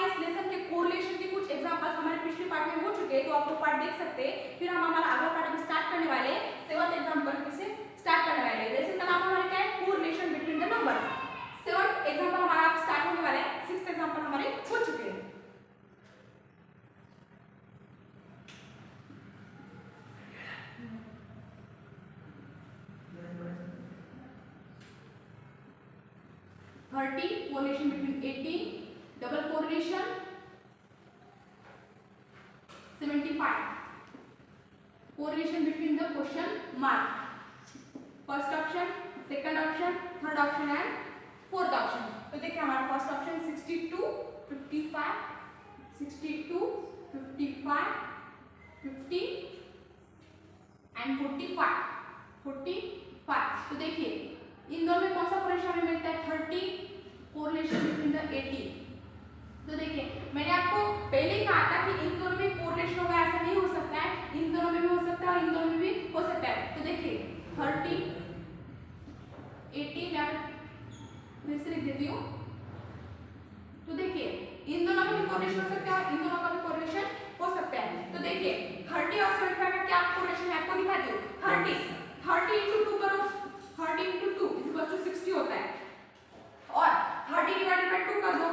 इस लेसन के कोरिलेशन के कुछ एग्जांपल्स हमारे पिछले पार्ट में हो चुके हैं, तो आप वो पार्ट देख सकते हैं। फिर हम हमारा अगला पार्ट अभी स्टार्ट करने वाले हैं, 7th एग्जांपल से स्टार्ट करने वाले हैं। लेसन का नाम हमारा क्या है, correlation between the numbers. 7th example हमारा अब स्टार्ट होने वाला है, 6th एग्जांपल हमारे हो चुके हैं। Correlation between 18, double correlation 75, correlation between the question mark, first option, second option, third option and fourth option. तो देखिए हमारा फर्स्ट ऑप्शन 62, 55, 62, 55, 50 एंड 45, 45। तो देखिए इन दोनों में कौन सा कोरिलेशन हमें मिलता है, 30, कोरिलेशन बिटवीन द 18। तो देखिए मैंने आपको पहले ही कहा था कि इन दोनों में कोरिलेशन होगा, ऐसा नहीं हो सकता है, इन दोनों में भी हो सकता है और इन दोनों में भी हो सकता है। तो देखिए 30, 18 मैं फिर से लिख देती हूँ। तो देखिए इन दोनों में भी कोरिलेशन हो सकता है और इन दोनों का भी कोरिलेशन हो सकता है। तो देखिए 30 और 75 का क्या कोरिलेशन है आपको दिखाती हूँ। 30 into 2 करो, 30 into 2 = 60 होता है, और 30 डिवाइडेड बाय 2 कर दो,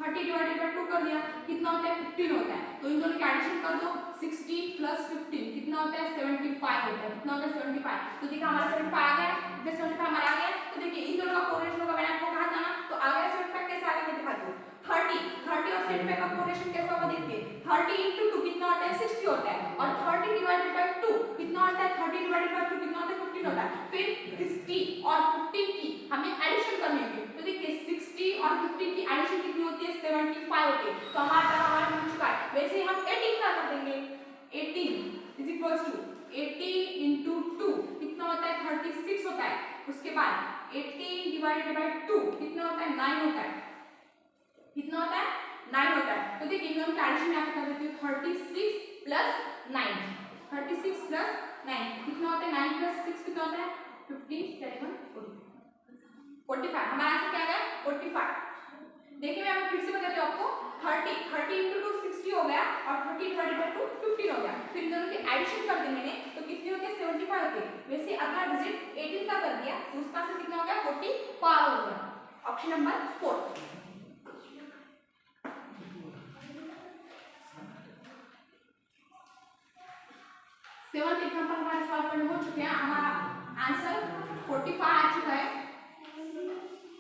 30 डिवाइडेड बाय 2 कर दिया, कितना होता है, 15 होता है। तो इन दोनों का एडिशन कर दो, 60 + 15 कितना होता है, 75 होता है। कितना होता है, 75। तो देखिए हमारा 75 आ गया, इधर 75 हमारा आ गया। तो देखिए इन दोनों का कोरिलेशन होगा, मैंने आपको कहा था ना। तो आ गया 75, कैसे आ गया मैं दिखा दूं। 30 और 75 का कोरिलेशन कैसा होगा देखिए, 30 into 2 कितना होता है, 60 होता है, और 30 डिवाइडेड बाय 2 कितना होता है, 30 डिवाइडेड बाय 2 कितना होता है, 15 होता है। फिर 60 और 15 की हमें एडिशन करनी है। तो देखिए 60 और 15 की एडिशन कितनी होती है, 75 होती है। तो हमारा मिल चुका है। वैसे ही हम 18 का कर देंगे, 18 = 80 into 2 कितना होता है, 36 होता है। उसके बाद 18 डिवाइडेड बाय 2 कितना होता है, 9 होता है। कितना होता है, 9 होता है। तो देखिए इन दोनों का एडिशन मैं आपको कर देती हूँ, 36 + 9, 36 + 9 कितना होता है, 9 + 6 कितना होता है, 15, 31, 45। हमारा आंसर क्या आ गया, 45। देखिए मैं आपको फिर से बताती हूँ आपको, 30 into 2 60 हो गया, और 30 डिवाइडेड बाय 2 15 हो गया। फिर इन दोनों की एडिशन कर दी मैंने, तो कितनी होती है, 75 होती है। वैसे अगला डिजिट 18 का कर दिया, तो उसका आंसर कितना हो गया, 45 हो गया। Option number 4। सेवंथ एग्जांपल हमारे सॉल्व करने हो चुके हैं। हमारा आंसर 45 आ चुका है।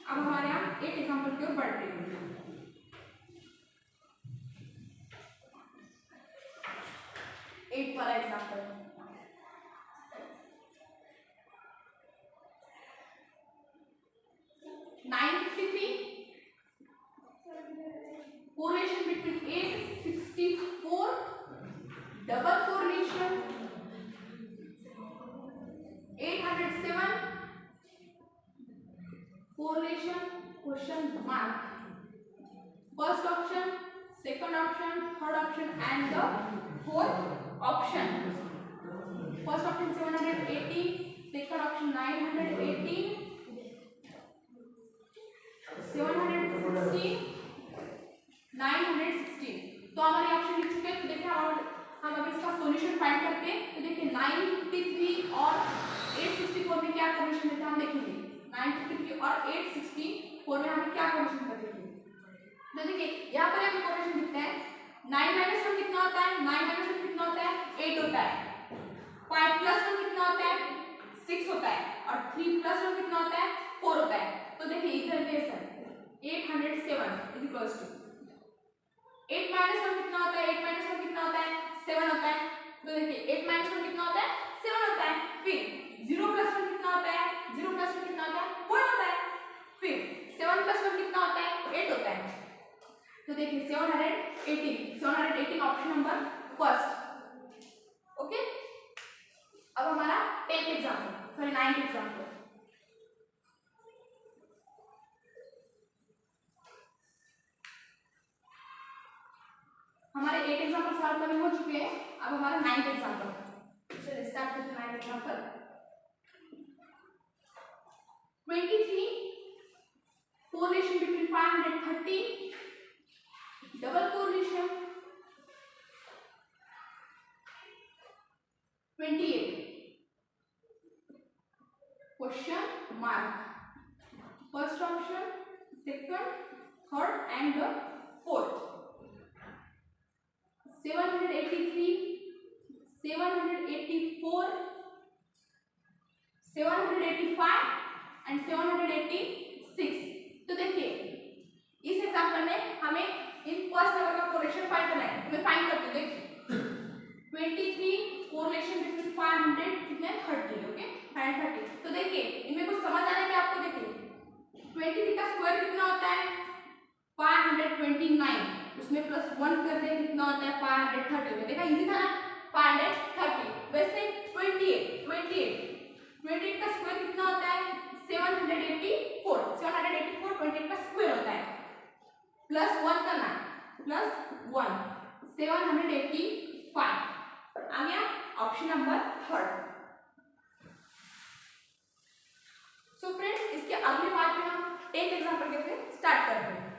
अब हमारे यहाँ 8 एग्जांपल की ओर बढ़ते हैं। 8 वाला example, correlation between 864, double correlation 807, correlation question mark, first option, second option, third option and the fourth option. First option 780, second option 980, 716, 916। तो हमारे ऑप्शन लिख चुके हैं। तो देखिए हम अब इसका सॉल्यूशन फाइंड करते हैं। तो देखिए 953 और 864 में क्या कोरिलेशन देता है हम देखेंगे। 953 और 864 में हमें क्या कोरिलेशन देते हैं। तो देखिए यहाँ पर हमें कोरिलेशन दिखता है, 9 - 1 कितना होता है, 9 - 1 कितना होता है, 8 होता है। 5 + 1 कितना होता है, 6 होता है, और 3 + 1 कितना होता है, 4 होता है। तो देखिए इधर भी ऐसा 807 = 8 - 1 कितना होता है, 8 - 1 कितना होता है, 7 होता है। तो देखिए 8 - 1 कितना होता है, 7 होता है। फिर 0 + 1 कितना होता है, 0 + 1 कितना होता है, 1 होता है। फिर 7 + 1 कितना होता है, 8 होता है। तो देखिए 718 ऑप्शन नंबर फर्स्ट। ओके, अब हमारा 10th example, sorry 9th example. हमारे 8 एग्जांपल सॉल्व करने हो चुके हैं। अब हमारा 9th एग्जांपल, चलिए स्टार्ट करते हैं 9th example. 23, correlation between 530, double 28 question mark first option second third and fourth 783 784 785 and 786। तो देखिए इस एग्जांपल में हमें इन फर्स्ट नंबर का कोरिलेशन फाइंड करना है। मैं फाइंड करती हूं। देखिए 23 कोरिलेशन बिटवीन 500 कितने 30 ओके 530। तो देखिए इनमें कुछ समझ आ रहा है क्या आपको? देखिए 23 का स्क्वायर कितना होता है 529, उसमें प्लस 1 कर दे कितना होता है 530। में देखा इजी था ना 530। वैसे 28 का स्क्वायर कितना होता है 784 28 का स्क्वायर होता है प्लस 1 करना प्लस 1 785 आ गया option number third. So friends इसके अगले पार्ट में हम टेक एग्जांपल के फिर स्टार्ट करते हैं।